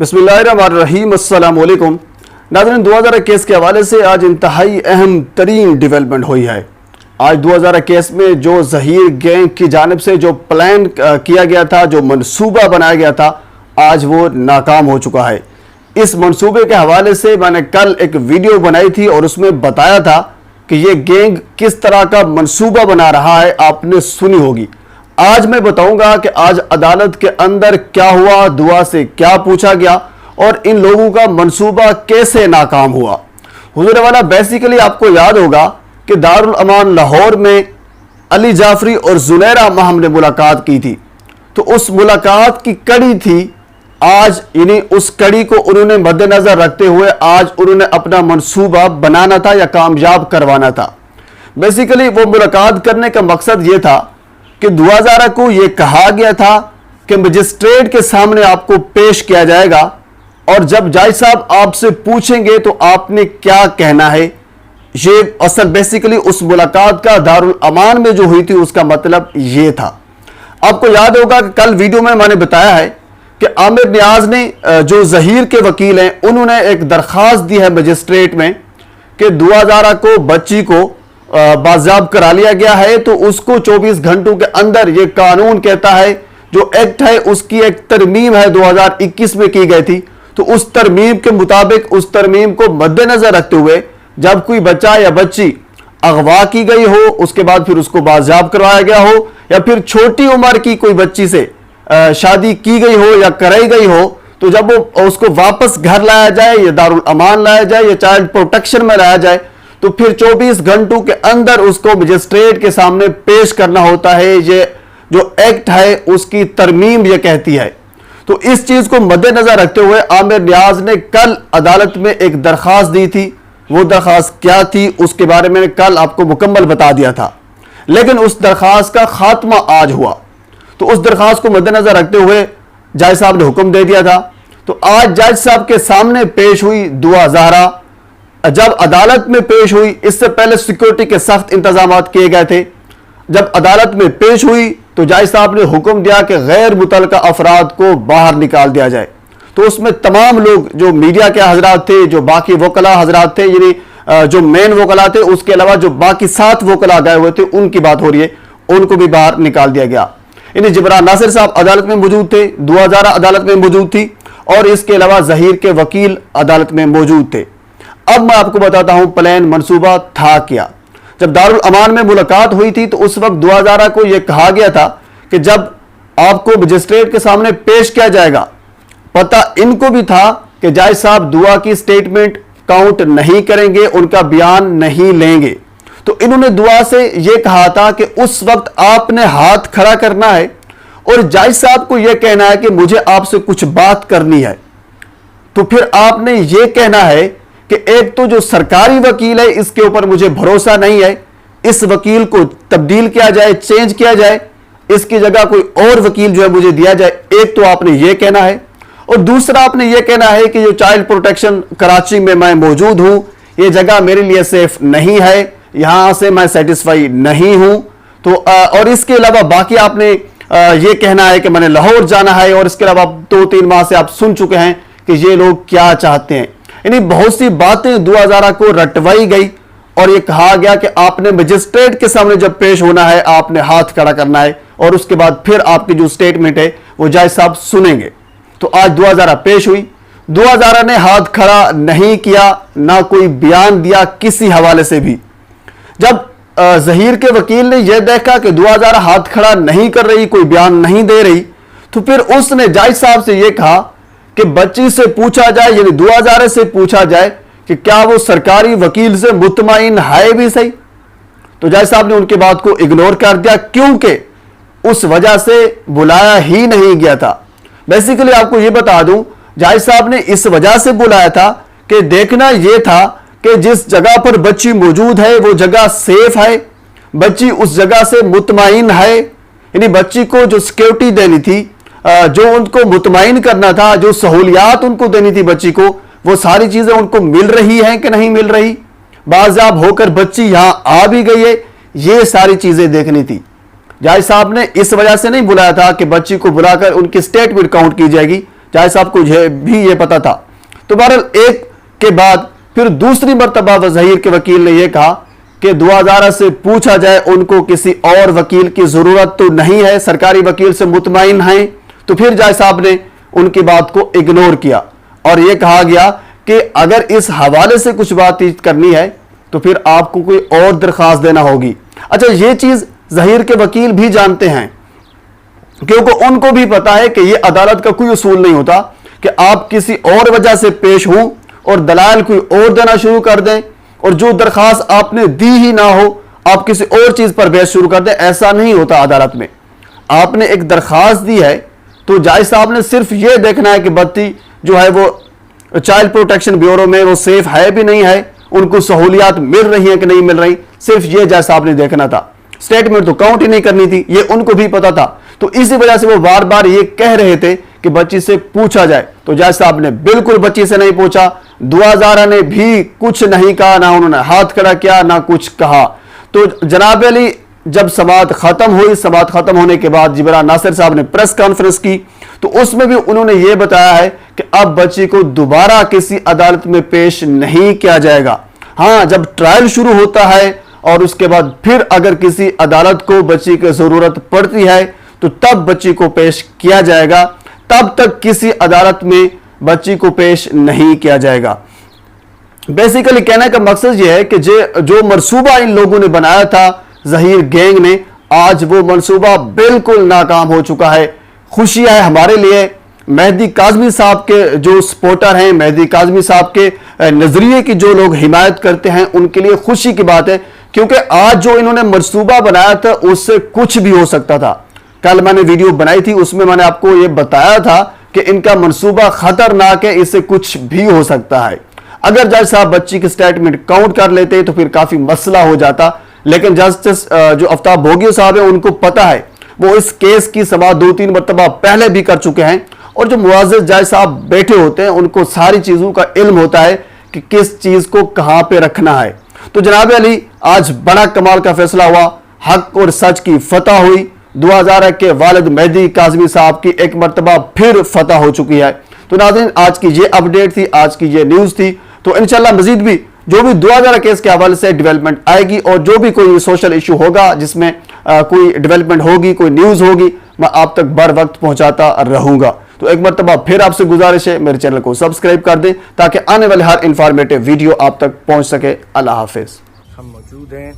बिस्मिल्लाहिर्रहमानिर्रहीम, अस्सलाम वालेकुम। नाज़रीन, 2021 के हवाले से आज इंतहाई अहम तरीन डेवलपमेंट हुई है। आज 2021 में जो ज़हीर गैंग की जानिब से जो प्लान किया गया था, जो मंसूबा बनाया गया था, आज वो नाकाम हो चुका है। इस मंसूबे के हवाले से मैंने कल एक वीडियो बनाई थी और उसमें बताया था कि ये गैंग किस तरह का मंसूबा बना रहा है, आपने सुनी होगी। आज मैं बताऊंगा कि आज अदालत के अंदर क्या हुआ, दुआ से क्या पूछा गया और इन लोगों का मंसूबा कैसे नाकाम हुआ। हुजूर वाला, बेसिकली आपको याद होगा कि दारुल अमान लाहौर में अली जाफरी और जुनैरा माहम ने मुलाकात की थी। तो उस मुलाकात की कड़ी थी आज, यानी उस कड़ी को उन्होंने मद्देनजर रखते हुए आज उन्होंने अपना मंसूबा बनाना था या कामयाब करवाना था। बेसिकली वो मुलाकात करने का मकसद ये था कि 2011 को यह कहा गया था कि मजिस्ट्रेट के सामने आपको पेश किया जाएगा और जब जज साहब आपसे पूछेंगे तो आपने क्या कहना है। ये असल बेसिकली उस मुलाकात का दारुल अमान में जो हुई थी उसका मतलब ये था। आपको याद होगा कि कल वीडियो में मैंने बताया है कि आमिर नियाज ने, जो ज़हीर के वकील हैं, उन्होंने एक दरख्वास्त दी है मजिस्ट्रेट में कि 2011 को बच्ची को बाज़ाब्त करा लिया गया है, तो उसको 24 घंटों के अंदर, ये कानून कहता है, जो एक्ट है उसकी एक तरमीम है 2021 में की गई थी, तो उस तरमीम के मुताबिक, उस तरमीम को मद्देनजर रखते हुए जब कोई बच्चा या बच्ची अगवा की गई हो, उसके बाद फिर उसको बाज़ाब्त करवाया गया हो, या फिर छोटी उम्र की कोई बच्ची से शादी की गई हो या कराई गई हो, तो जब वो उसको वापस घर लाया जाए या दारुल अमान लाया जाए या चाइल्ड प्रोटेक्शन में लाया जाए, तो फिर 24 घंटों के अंदर उसको मजिस्ट्रेट के सामने पेश करना होता है। ये जो एक्ट है उसकी तरमीम ये कहती है। तो इस चीज को मद्देनजर रखते हुए आमिर नियाज ने कल अदालत में एक दरख्वास्त दी थी। वो दरख्वास्त क्या थी उसके बारे में कल आपको मुकम्मल बता दिया था, लेकिन उस दरख्वास्त का खात्मा आज हुआ। तो उस दरख्वास्त को मद्देनजर रखते हुए जज साहब ने हुक्म दे दिया था। तो आज जज साहब के सामने पेश हुई दुआ ज़हरा। जब अदालत में पेश हुई, इससे पहले सिक्योरिटी के सख्त इंतजाम किए गए थे। जब अदालत में पेश हुई तो जज साहब ने हुक्म दिया कि गैर मुतल्लका अफराद को बाहर निकाल दिया जाए। तो उसमें तमाम लोग, जो मीडिया के हजरात थे, जो बाकी वकला हजरात थे, यानी जो मेन वकला थे, उसके अलावा जो बाकी 7 वकला गए हुए थे, उनकी बात हो रही है, उनको भी बाहर निकाल दिया गया। यानी जबरान नासिर साहब अदालत में मौजूद थे, 2011 अदालत में मौजूद थी और इसके अलावा ज़हीर के वकील अदालत में मौजूद थे। अब मैं आपको बताता हूं प्लान मंसूबा था क्या। जब दारुल अमान में मुलाकात हुई थी तो उस वक्त 2011 को यह कहा गया था कि जब आपको मजिस्ट्रेट के सामने पेश किया जाएगा, पता इनको भी था कि जज साहब दुआ की स्टेटमेंट काउंट नहीं करेंगे, उनका बयान नहीं लेंगे। तो इन्होंने दुआ से यह कहा था कि उस वक्त आपने हाथ खड़ा करना है और जज साहब को यह कहना है कि मुझे आपसे कुछ बात करनी है। तो फिर आपने यह कहना है कि एक तो जो सरकारी वकील है इसके ऊपर मुझे भरोसा नहीं है, इस वकील को तब्दील किया जाए, चेंज किया जाए, इसकी जगह कोई और वकील जो है मुझे दिया जाए। एक तो आपने ये कहना है और दूसरा आपने ये कहना है कि जो चाइल्ड प्रोटेक्शन कराची में मैं मौजूद हूं, ये जगह मेरे लिए सेफ नहीं है, यहां से मैं सेटिस्फाई नहीं हूं। तो और इसके अलावा बाकी आपने ये कहना है कि मैंने लाहौर जाना है और इसके अलावा 2-3 माह से आप सुन चुके हैं कि ये लोग क्या चाहते हैं। यानी बहुत सी बातें 2011 को रटवाई गई और यह कहा गया कि आपने मजिस्ट्रेट के सामने जब पेश होना है आपने हाथ खड़ा करना है और उसके बाद फिर आपकी जो स्टेटमेंट है वो जज साहब सुनेंगे। तो आज 2011 पेश हुई। 2011 ने हाथ खड़ा नहीं किया, ना कोई बयान दिया किसी हवाले से भी। जब ज़हीर के वकील ने यह देखा कि 2011 हाथ खड़ा नहीं कर रही, कोई बयान नहीं दे रही, तो फिर उसने जज साहब से यह कहा कि बच्ची से पूछा जाए, यानी 2011 से पूछा जाए कि क्या वो सरकारी वकील से मुतमईन है भी सही। तो जज साहब ने उनकी बात को इग्नोर कर दिया, क्योंकि उस वजह से बुलाया ही नहीं गया था। बेसिकली आपको यह बता दूं, जज साहब ने इस वजह से बुलाया था कि देखना यह था कि जिस जगह पर बच्ची मौजूद है वो जगह सेफ है, बच्ची उस जगह से मुतमईन है, यानी बच्ची को जो सिक्योरिटी देनी थी, जो उनको मुतमईन करना था, जो सहूलियात उनको देनी थी बच्ची को, वो सारी चीजें उनको मिल रही हैं कि नहीं मिल रही, बाज़ाब होकर बच्ची यहां आ भी गई है, ये सारी चीजें देखनी थी। जज साहब ने इस वजह से नहीं बुलाया था कि बच्ची को बुलाकर उनकी स्टेटमेंट काउंट की जाएगी, जाहिर साहब को भी ये पता था। तो बहरहाल एक के बाद फिर दूसरी मर्तबा ज़हीर के वकील ने यह कहा कि दुआ ज़ारा से पूछा जाए, उनको किसी और वकील की जरूरत तो नहीं है, सरकारी वकील से मुतमईन हैं। तो फिर जज साहब ने उनकी बात को इग्नोर किया और यह कहा गया कि अगर इस हवाले से कुछ बातचीत करनी है तो फिर आपको कोई और दरखास्त देना होगी। अच्छा, यह चीज ज़हीर के वकील भी जानते हैं, क्योंकि उनको भी पता है कि यह अदालत का कोई उसूल नहीं होता कि आप किसी और वजह से पेश हों और दलाल कोई और देना शुरू कर दें और जो दरखास्त आपने दी ही ना हो आप किसी और चीज पर बहस शुरू कर दें। ऐसा नहीं होता अदालत में। आपने एक दरखास्त दी है तो जज साहब ने सिर्फ यह देखना है कि बच्ची जो है वो चाइल्ड प्रोटेक्शन ब्यूरो में वो सेफ है भी नहीं है, उनको सहूलियात मिल रही है कि नहीं मिल रही, सिर्फ यह जज साहब ने देखना था। स्टेटमेंट तो काउंट ही नहीं करनी थी, ये उनको भी पता था। तो इसी वजह से वो बार बार ये कह रहे थे कि बच्ची से पूछा जाए। तो जज साहब ने बिल्कुल बच्ची से नहीं पूछा। दुआ ज़ारा ने भी कुछ नहीं कहा, ना उन्होंने हाथ खड़ा किया ना कुछ कहा। तो जनाब अली जब समाअत खत्म हुई, समाअत खत्म होने के बाद जिब्रान नासिर साहब ने प्रेस कॉन्फ्रेंस की तो उसमें भी उन्होंने यह बताया है कि अब बच्ची को दोबारा किसी अदालत में पेश नहीं किया जाएगा। हाँ, जब ट्रायल शुरू होता है और उसके बाद फिर अगर किसी अदालत को बच्ची की जरूरत पड़ती है तो तब बच्ची को पेश किया जाएगा, तब तक किसी अदालत में बच्ची को पेश नहीं किया जाएगा। बेसिकली कहने का मकसद यह है कि जो मंसूबा इन लोगों ने बनाया था ज़हीर गैंग ने, आज वो मंसूबा बिल्कुल नाकाम हो चुका है। खुशी है हमारे लिए, मेहदी काज़मी साहब के जो सपोर्टर हैं, मेहदी काज़मी साहब के नजरिए की जो लोग हिमायत करते हैं, उनके लिए खुशी की बात है, क्योंकि आज जो इन्होंने मंसूबा बनाया था उससे कुछ भी हो सकता था। कल मैंने वीडियो बनाई थी, उसमें मैंने आपको यह बताया था कि इनका मंसूबा खतरनाक है, इससे कुछ भी हो सकता है। अगर जज साहब बच्ची की स्टेटमेंट काउंट कर लेते तो फिर काफी मसला हो जाता, लेकिन जस्टिस जो आफ्ताब भोगियो साहब है उनको पता है, वो इस केस की समाअत 2-3 मरतबा पहले भी कर चुके हैं और जो मुआज़िज़ जज साहब बैठे होते हैं उनको सारी चीजों का इल्म होता है कि किस चीज को कहां पे रखना है। तो जनाब अली आज बड़ा कमाल का फैसला हुआ, हक और सच की फतह हुई। दुआ ज़ारा के वालिद मेहदी काज़मी साहब की एक मरतबा फिर फतह हो चुकी है। तो नाज़रीन, आज की ये अपडेट थी, आज की ये न्यूज़ थी। तो इंशाल्लाह मजीद भी जो भी दुआ ज़ारा केस के हवाले से डेवलपमेंट आएगी और जो भी कोई सोशल इशू होगा जिसमें कोई डेवलपमेंट होगी, कोई न्यूज़ होगी, मैं आप तक बर वक्त पहुंचाता रहूंगा। तो एक मरतबा फिर आपसे गुजारिश है मेरे चैनल को सब्सक्राइब कर दें ताकि आने वाले हर इंफॉर्मेटिव वीडियो आप तक पहुंच सके। अल्लाह हाफिज़। हम मौजूद हैं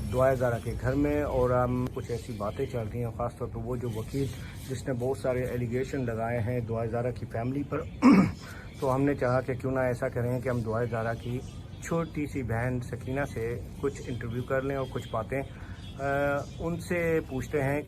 दुआ ज़ारा के घर में और हम कुछ ऐसी बातें चल रही हैं, ख़ासतौर पर वो जो वकील जिसने बहुत सारे एलिगेशन लगाए हैं दुआ ज़ारा की फैमिली पर तो हमने चाहा कि क्यों ना ऐसा करें कि हम दुआ ज़ारा की छोटी सी बहन सकीना से कुछ इंटरव्यू कर लें और कुछ बातें उनसे पूछते हैं।